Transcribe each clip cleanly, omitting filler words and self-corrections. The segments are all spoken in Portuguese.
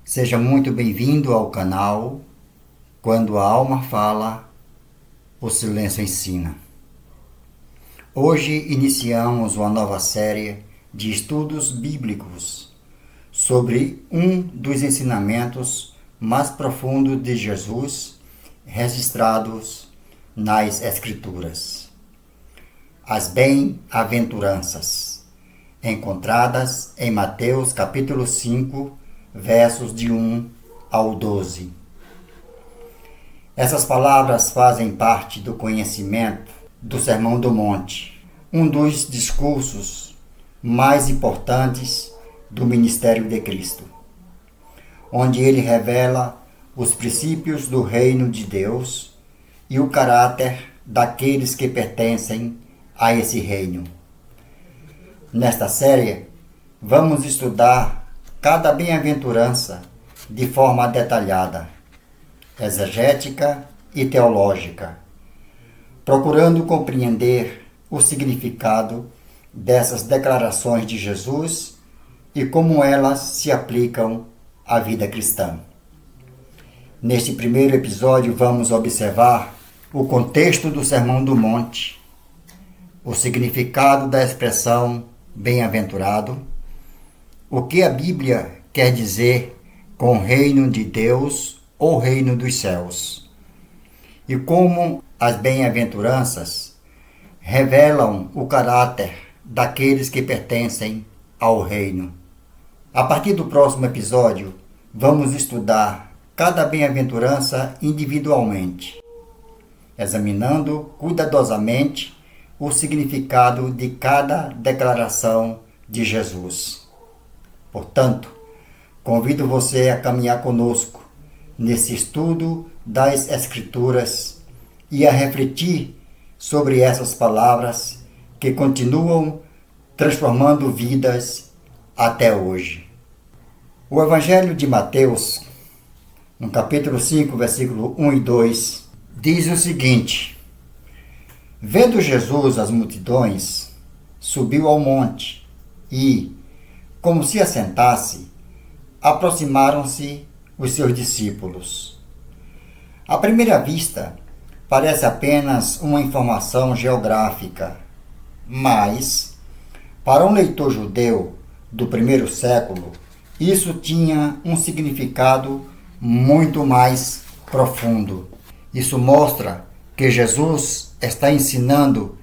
Seja muito bem-vindo ao canal Quando a Alma Fala, o Silêncio Ensina. Hoje iniciamos uma nova série de estudos bíblicos sobre um dos ensinamentos mais profundos de Jesus registrados nas Escrituras. As bem-aventuranças, encontradas em Mateus capítulo 5, versos de 1 ao 12. Essas palavras fazem parte do conhecimento do Sermão do Monte, um dos discursos mais importantes do ministério de Cristo, onde ele revela os princípios do reino de Deus e o caráter daqueles que pertencem a esse reino. Nesta série, vamos estudar cada bem-aventurança de forma detalhada, exegética e teológica, procurando compreender o significado dessas declarações de Jesus e como elas se aplicam à vida cristã. Neste primeiro episódio, vamos observar o contexto do Sermão do Monte, o significado da expressão bem-aventurado, o que a Bíblia quer dizer com reino de Deus ou reino dos céus, e como as bem-aventuranças revelam o caráter daqueles que pertencem ao reino. A partir do próximo episódio, vamos estudar cada bem-aventurança individualmente, examinando cuidadosamente o significado de cada declaração de Jesus. Portanto, convido você a caminhar conosco nesse estudo das Escrituras e a refletir sobre essas palavras que continuam transformando vidas até hoje. O Evangelho de Mateus, no capítulo 5, versículo 1 e 2, diz o seguinte: Vendo Jesus as multidões, subiu ao monte e, como se assentasse, aproximaram-se os seus discípulos. À primeira vista, parece apenas uma informação geográfica, mas, para um leitor judeu do primeiro século, isso tinha um significado muito mais profundo. Isso mostra que Jesus está ensinando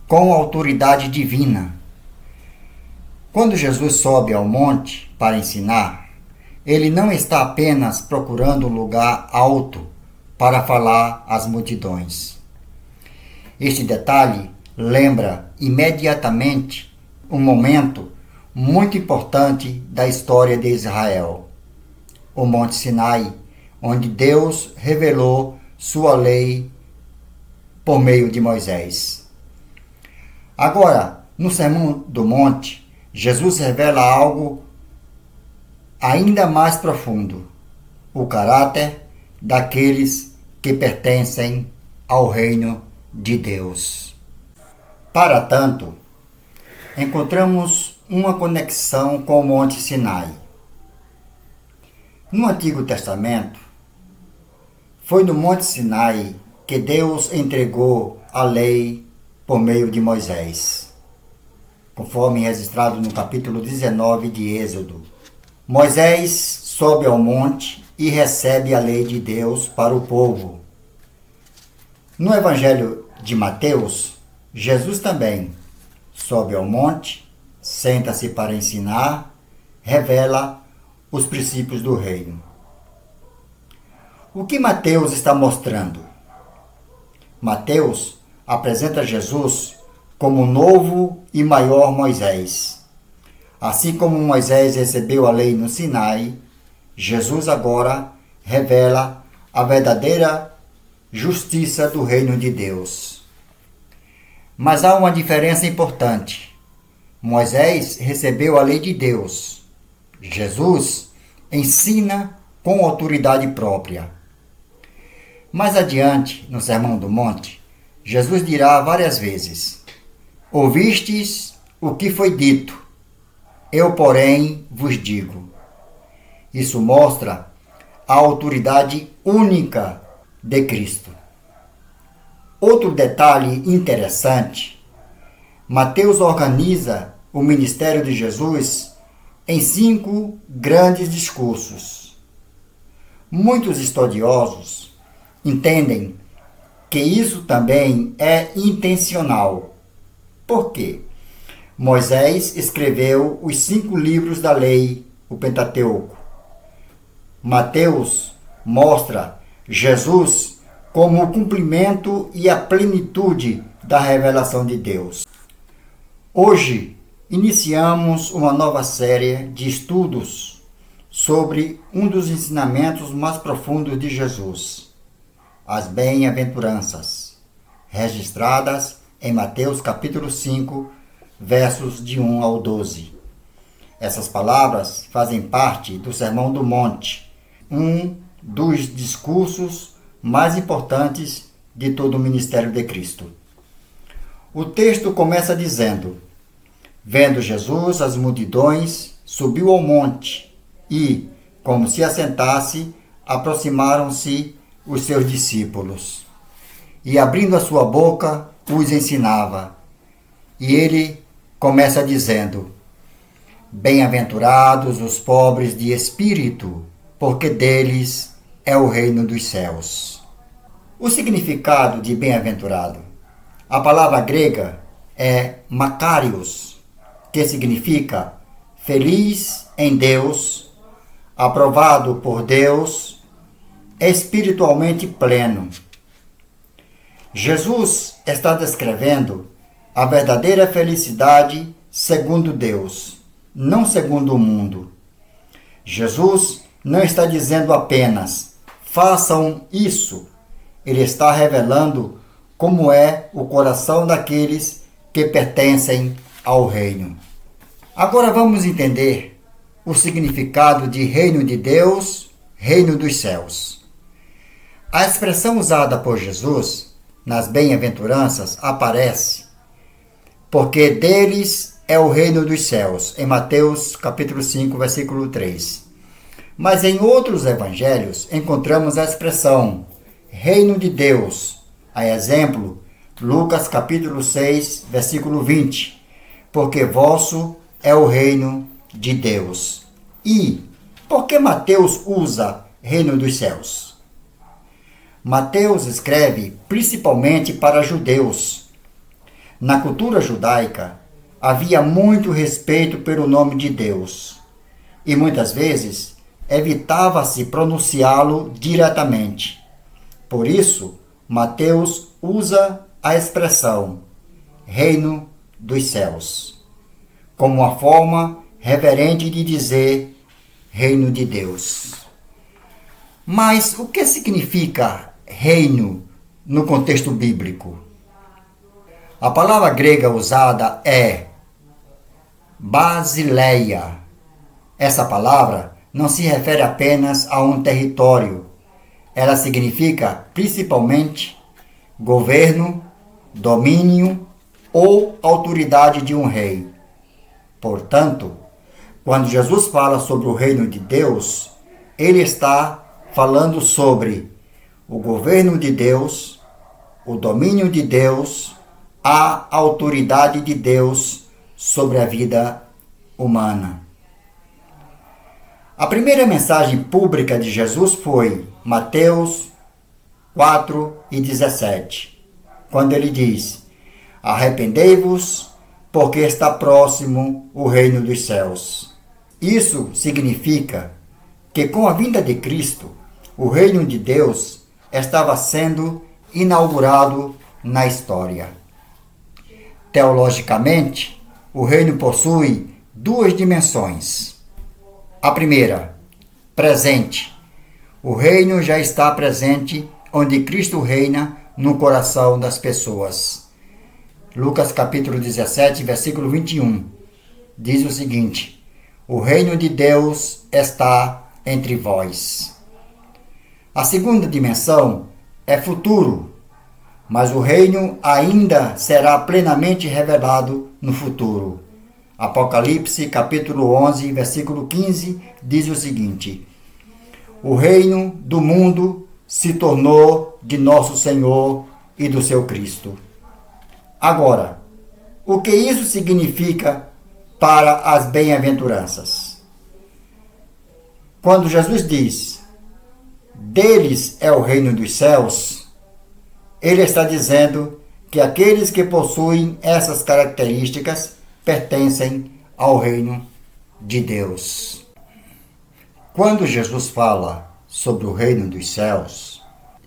com autoridade divina. Quando Jesus sobe ao monte para ensinar, ele não está apenas procurando um lugar alto para falar às multidões. Este detalhe lembra imediatamente um momento muito importante da história de Israel, o Monte Sinai, onde Deus revelou sua lei por meio de Moisés. Agora, no Sermão do Monte, Jesus revela algo ainda mais profundo, o caráter daqueles que pertencem ao reino de Deus. Para tanto, encontramos uma conexão com o Monte Sinai. No Antigo Testamento, foi no Monte Sinai que Deus entregou a lei por meio de Moisés, conforme registrado no capítulo 19 de Êxodo. Moisés sobe ao monte e recebe a lei de Deus para o povo. No Evangelho de Mateus, Jesus também sobe ao monte, senta-se para ensinar, revela os princípios do reino. O que Mateus está mostrando? Mateus apresenta Jesus como o novo e maior Moisés. Assim como Moisés recebeu a lei no Sinai, Jesus agora revela a verdadeira justiça do reino de Deus. Mas há uma diferença importante. Moisés recebeu a lei de Deus. Jesus ensina com autoridade própria. Mais adiante, no Sermão do Monte, Jesus dirá várias vezes: Ouvistes o que foi dito, eu, porém, vos digo. Isso mostra a autoridade única de Cristo. Outro detalhe interessante, Mateus organiza o ministério de Jesus em 5 grandes discursos. Muitos estudiosos entendem que isso também é intencional. Por quê? Moisés escreveu os 5 livros da lei, o Pentateuco. Mateus mostra Jesus como o cumprimento e a plenitude da revelação de Deus. Hoje, iniciamos uma nova série de estudos sobre um dos ensinamentos mais profundos de Jesus, as bem-aventuranças, registradas em Mateus capítulo 5, versos de 1 ao 12. Essas palavras fazem parte do Sermão do Monte, um dos discursos mais importantes de todo o ministério de Cristo. O texto começa dizendo: vendo Jesus as multidões, subiu ao monte e, como se assentasse, aproximaram-se os seus discípulos. E abrindo a sua boca, os ensinava. E ele começa dizendo: bem-aventurados os pobres de espírito, porque deles é o reino dos céus. O significado de bem-aventurado. A palavra grega é makarios, que significa feliz em Deus, aprovado por Deus, espiritualmente pleno. Jesus está descrevendo a verdadeira felicidade segundo Deus, não segundo o mundo. Jesus não está dizendo apenas, façam isso. Ele está revelando como é o coração daqueles que pertencem ao reino. Agora vamos entender o significado de reino de Deus, reino dos céus. A expressão usada por Jesus nas bem-aventuranças aparece porque deles é o reino dos céus, em Mateus capítulo 5, versículo 3. Mas em outros evangelhos encontramos a expressão reino de Deus, a exemplo, Lucas capítulo 6, versículo 20, porque vosso é o reino de Deus. E por que Mateus usa reino dos céus? Mateus escreve principalmente para judeus. Na cultura judaica, havia muito respeito pelo nome de Deus, e muitas vezes evitava-se pronunciá-lo diretamente. Por isso, Mateus usa a expressão reino dos céus, como uma forma reverente de dizer reino de Deus. Mas o que significa reino no contexto bíblico? A palavra grega usada é basileia. Essa palavra não se refere apenas a um território. Ela significa principalmente governo, domínio ou autoridade de um rei. Portanto, quando Jesus fala sobre o reino de Deus, ele está falando sobre o governo de Deus, o domínio de Deus, a autoridade de Deus sobre a vida humana. A primeira mensagem pública de Jesus foi Mateus 4:17, quando ele diz: arrependei-vos, porque está próximo o reino dos céus. Isso significa que com a vinda de Cristo, o reino de Deus estava sendo inaugurado na história. Teologicamente, o reino possui 2 dimensões. A primeira, presente. O reino já está presente onde Cristo reina no coração das pessoas. Lucas capítulo 17, versículo 21, diz o seguinte: o reino de Deus está entre vós. A segunda dimensão é futuro, mas o reino ainda será plenamente revelado no futuro. Apocalipse, capítulo 11, versículo 15, diz o seguinte: o reino do mundo se tornou de nosso Senhor e do seu Cristo. Agora, o que isso significa para as bem-aventuranças? Quando Jesus diz, deles é o reino dos céus, ele está dizendo que aqueles que possuem essas características pertencem ao reino de Deus. Quando Jesus fala sobre o reino dos céus,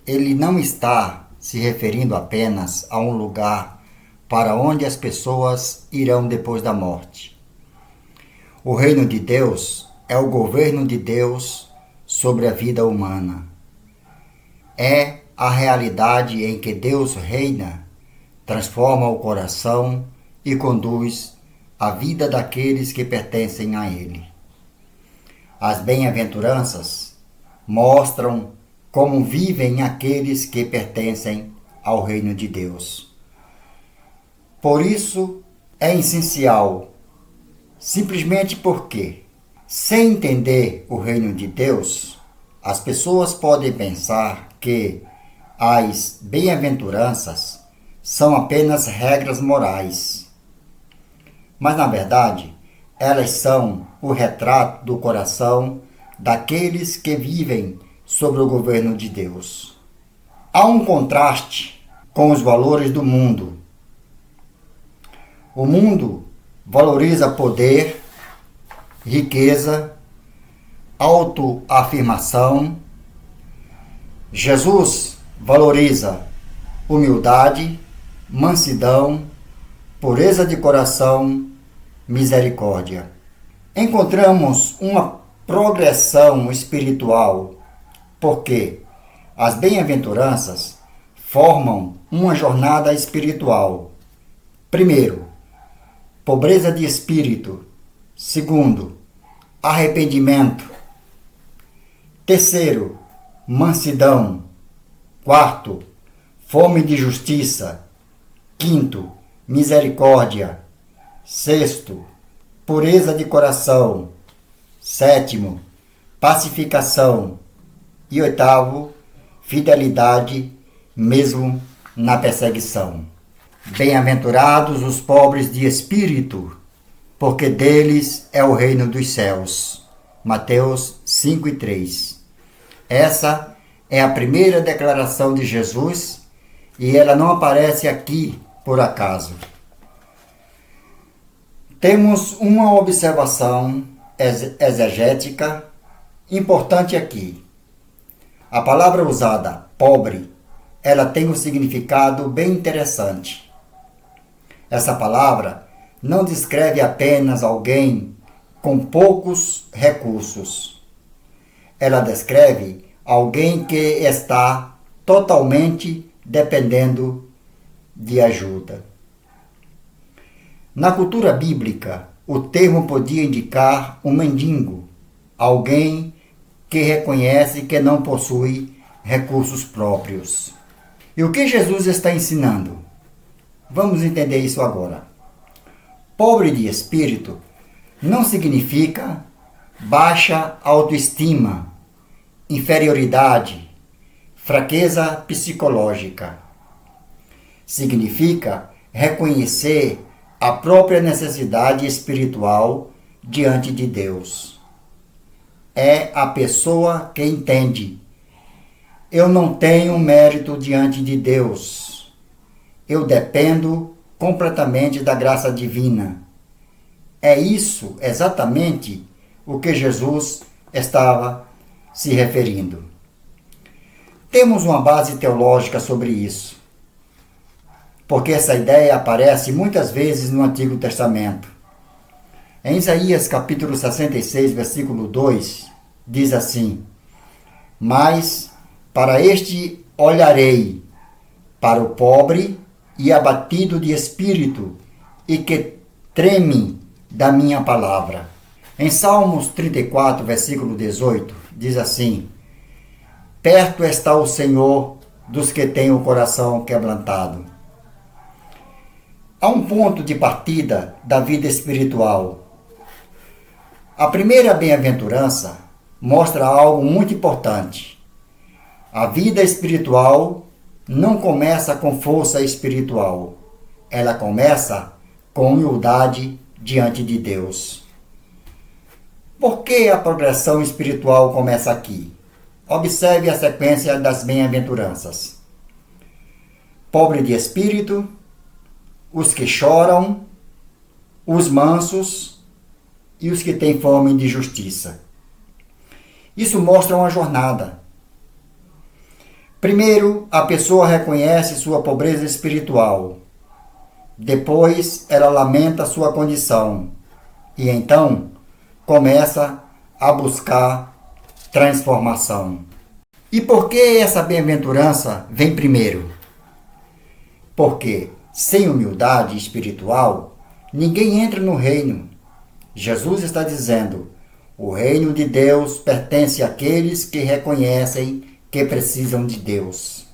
ele não está se referindo apenas a um lugar para onde as pessoas irão depois da morte. O reino de Deus é o governo de Deus sobre a vida humana. É a realidade em que Deus reina, transforma o coração e conduz a vida daqueles que pertencem a Ele. As bem-aventuranças mostram como vivem aqueles que pertencem ao reino de Deus. Por isso é essencial, simplesmente porque, sem entender o reino de Deus, as pessoas podem pensar que as bem-aventuranças são apenas regras morais. Mas, na verdade, elas são o retrato do coração daqueles que vivem sob o governo de Deus. Há um contraste com os valores do mundo. O mundo valoriza poder, riqueza, autoafirmação. Jesus valoriza humildade, mansidão, pureza de coração, misericórdia. Encontramos uma progressão espiritual, porque as bem-aventuranças formam uma jornada espiritual. Primeiro, pobreza de espírito. Segundo, arrependimento. Terceiro, mansidão. Quarto, fome de justiça. Quinto, misericórdia. Sexto, pureza de coração. Sétimo, pacificação. E oitavo, fidelidade, mesmo na perseguição. Bem-aventurados os pobres de espírito, porque deles é o reino dos céus. Mateus 5:3. Essa é a primeira declaração de Jesus e ela não aparece aqui por acaso. Temos uma observação exegética importante aqui. A palavra usada, pobre, ela tem um significado bem interessante. Essa palavra não descreve apenas alguém com poucos recursos. Ela descreve alguém que está totalmente dependendo de ajuda. Na cultura bíblica, o termo podia indicar um mendigo, alguém que reconhece que não possui recursos próprios. E o que Jesus está ensinando? Vamos entender isso agora. Pobre de espírito não significa baixa autoestima, inferioridade, fraqueza psicológica. Significa reconhecer a própria necessidade espiritual diante de Deus. É a pessoa que entende: eu não tenho mérito diante de Deus. Eu dependo completamente da graça divina. É isso exatamente o que Jesus estava se referindo. Temos uma base teológica sobre isso, porque essa ideia aparece muitas vezes no Antigo Testamento. Em Isaías capítulo 66, versículo 2, diz assim: mas para este olharei, para o pobre e abatido de espírito, e que treme da minha palavra. Em Salmos 34, versículo 18, diz assim: perto está o Senhor dos que têm o coração quebrantado. Há um ponto de partida da vida espiritual. A primeira bem-aventurança mostra algo muito importante. A vida espiritual não começa com força espiritual. Ela começa com humildade diante de Deus. Por que a progressão espiritual começa aqui? Observe a sequência das bem-aventuranças. Pobre de espírito, os que choram, os mansos e os que têm fome de justiça. Isso mostra uma jornada. Primeiro, a pessoa reconhece sua pobreza espiritual. Depois, ela lamenta sua condição. E então, começa a buscar transformação. E por que essa bem-aventurança vem primeiro? Porque, sem humildade espiritual, ninguém entra no reino. Jesus está dizendo: o reino de Deus pertence àqueles que reconhecem que precisam de Deus.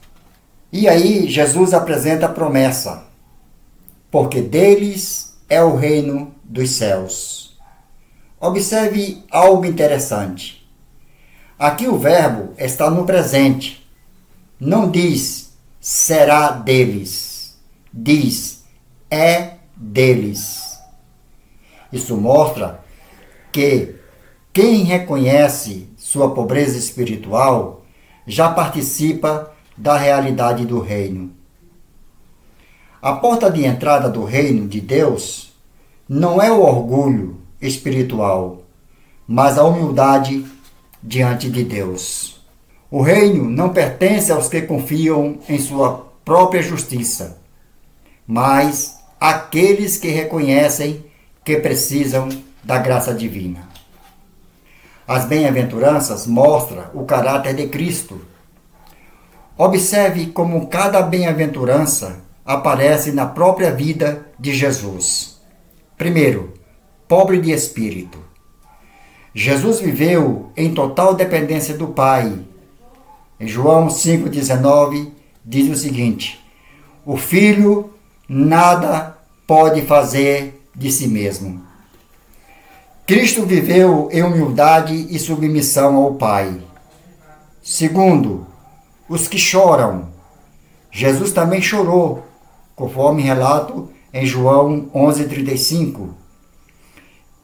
E aí Jesus apresenta a promessa: porque deles é o reino dos céus. Observe algo interessante. Aqui o verbo está no presente. Não diz será deles. Diz é deles. Isso mostra que quem reconhece sua pobreza espiritual já participa da realidade do reino. A porta de entrada do reino de Deus não é o orgulho espiritual, mas a humildade diante de Deus. O reino não pertence aos que confiam em sua própria justiça, mas àqueles que reconhecem que precisam da graça divina. As bem-aventuranças mostram o caráter de Cristo. Observe como cada bem-aventurança aparece na própria vida de Jesus. Primeiro, pobre de espírito. Jesus viveu em total dependência do Pai. Em João 5,19 diz o seguinte: o Filho nada pode fazer de si mesmo. Cristo viveu em humildade e submissão ao Pai. Segundo, os que choram. Jesus também chorou, conforme relato em João 11,35.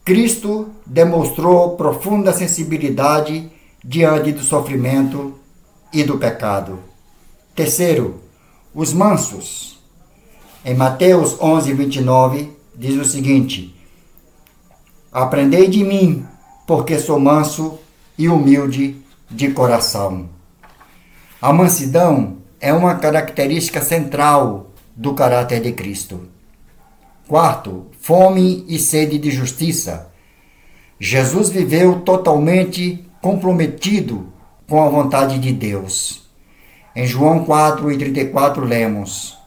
Cristo demonstrou profunda sensibilidade diante do sofrimento e do pecado. Terceiro, os mansos. Em Mateus 11,29 diz o seguinte: aprendei de mim, porque sou manso e humilde de coração. A mansidão é uma característica central do caráter de Cristo. Quarto, fome e sede de justiça. Jesus viveu totalmente comprometido com a vontade de Deus. Em João 4,34 lemos: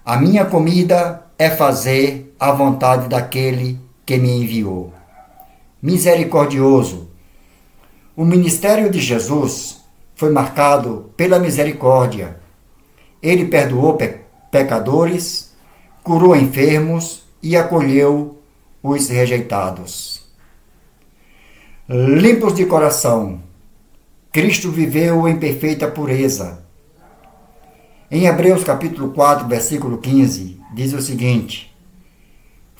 a minha comida é fazer a vontade daquele que me enviou. Misericordioso. O ministério de Jesus foi marcado pela misericórdia. Ele perdoou pecadores, curou enfermos e acolheu os rejeitados. Limpos de coração. Cristo viveu em perfeita pureza. Em Hebreus capítulo 4, versículo 15, diz o seguinte: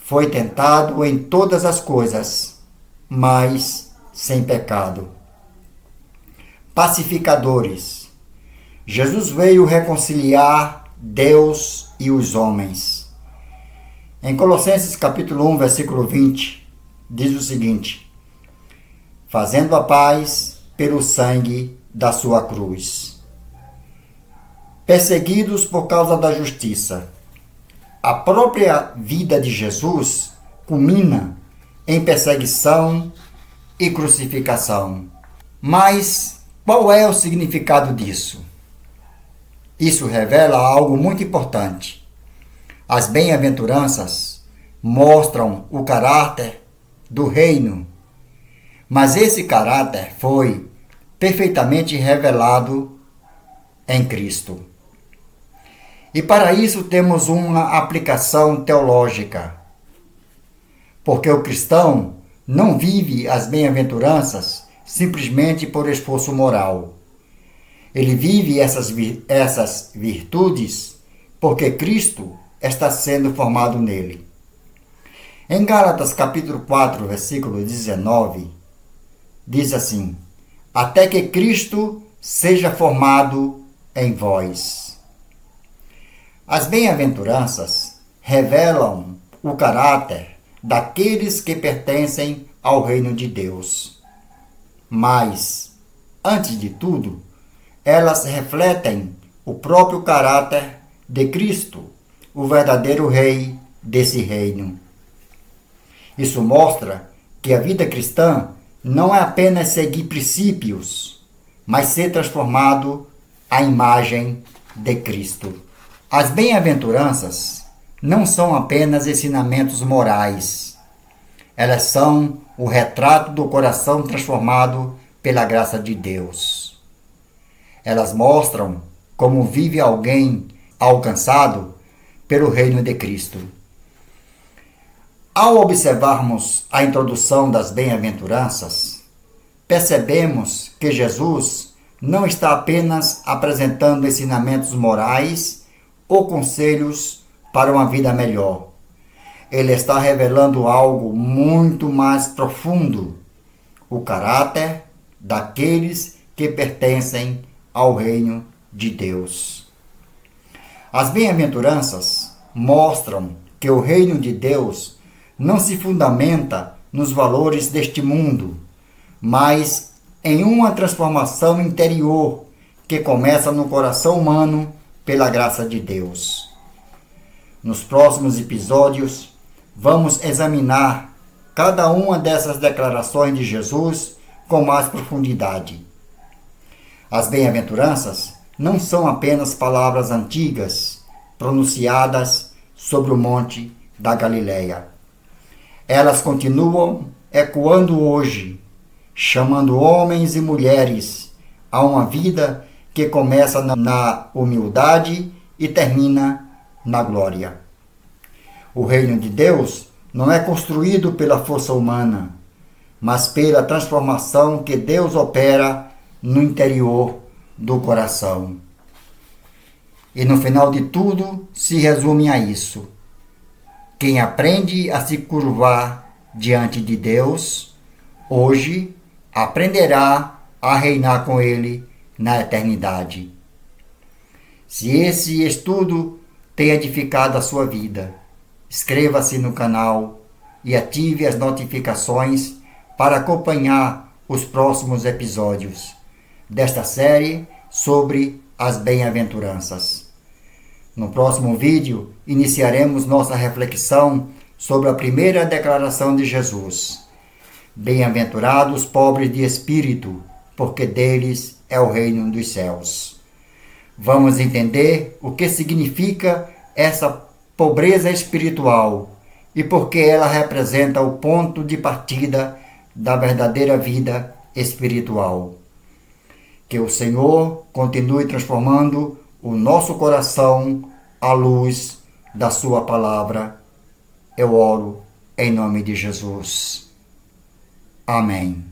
foi tentado em todas as coisas, mas sem pecado. Pacificadores. Jesus veio reconciliar Deus e os homens. Em Colossenses capítulo 1, versículo 20, diz o seguinte: fazendo a paz pelo sangue da sua cruz. Perseguidos por causa da justiça. A própria vida de Jesus culmina em perseguição e crucificação. Mas qual é o significado disso? Isso revela algo muito importante. As bem-aventuranças mostram o caráter do reino, mas esse caráter foi perfeitamente revelado em Cristo. E para isso temos uma aplicação teológica, porque o cristão não vive as bem-aventuranças simplesmente por esforço moral. Ele vive essas virtudes porque Cristo está sendo formado nele. Em Gálatas capítulo 4, versículo 19, diz assim: até que Cristo seja formado em vós. As bem-aventuranças revelam o caráter daqueles que pertencem ao reino de Deus. Mas, antes de tudo, elas refletem o próprio caráter de Cristo, o verdadeiro rei desse reino. Isso mostra que a vida cristã não é apenas seguir princípios, mas ser transformado à imagem de Cristo. As bem-aventuranças não são apenas ensinamentos morais. Elas são o retrato do coração transformado pela graça de Deus. Elas mostram como vive alguém alcançado pelo reino de Cristo. Ao observarmos a introdução das bem-aventuranças, percebemos que Jesus não está apenas apresentando ensinamentos morais ou conselhos para uma vida melhor. Ele está revelando algo muito mais profundo, o caráter daqueles que pertencem ao reino de Deus. As bem-aventuranças mostram que o reino de Deus não se fundamenta nos valores deste mundo, mas em uma transformação interior que começa no coração humano pela graça de Deus. Nos próximos episódios, vamos examinar cada uma dessas declarações de Jesus com mais profundidade. As bem-aventuranças não são apenas palavras antigas pronunciadas sobre o monte da Galileia. Elas continuam ecoando hoje, chamando homens e mulheres a uma vida que começa na humildade e termina na glória. O reino de Deus não é construído pela força humana, mas pela transformação que Deus opera no interior do coração. E no final de tudo se resume a isso: quem aprende a se curvar diante de Deus, hoje aprenderá a reinar com Ele na eternidade. Se esse estudo tem edificado a sua vida, inscreva-se no canal e ative as notificações para acompanhar os próximos episódios desta série sobre as bem-aventuranças. No próximo vídeo, iniciaremos nossa reflexão sobre a primeira declaração de Jesus: bem-aventurados pobres de espírito, porque deles é o reino dos céus. Vamos entender o que significa essa pobreza espiritual e por que ela representa o ponto de partida da verdadeira vida espiritual. Que o Senhor continue transformando o nosso coração à luz da sua palavra. Eu oro em nome de Jesus. Amém.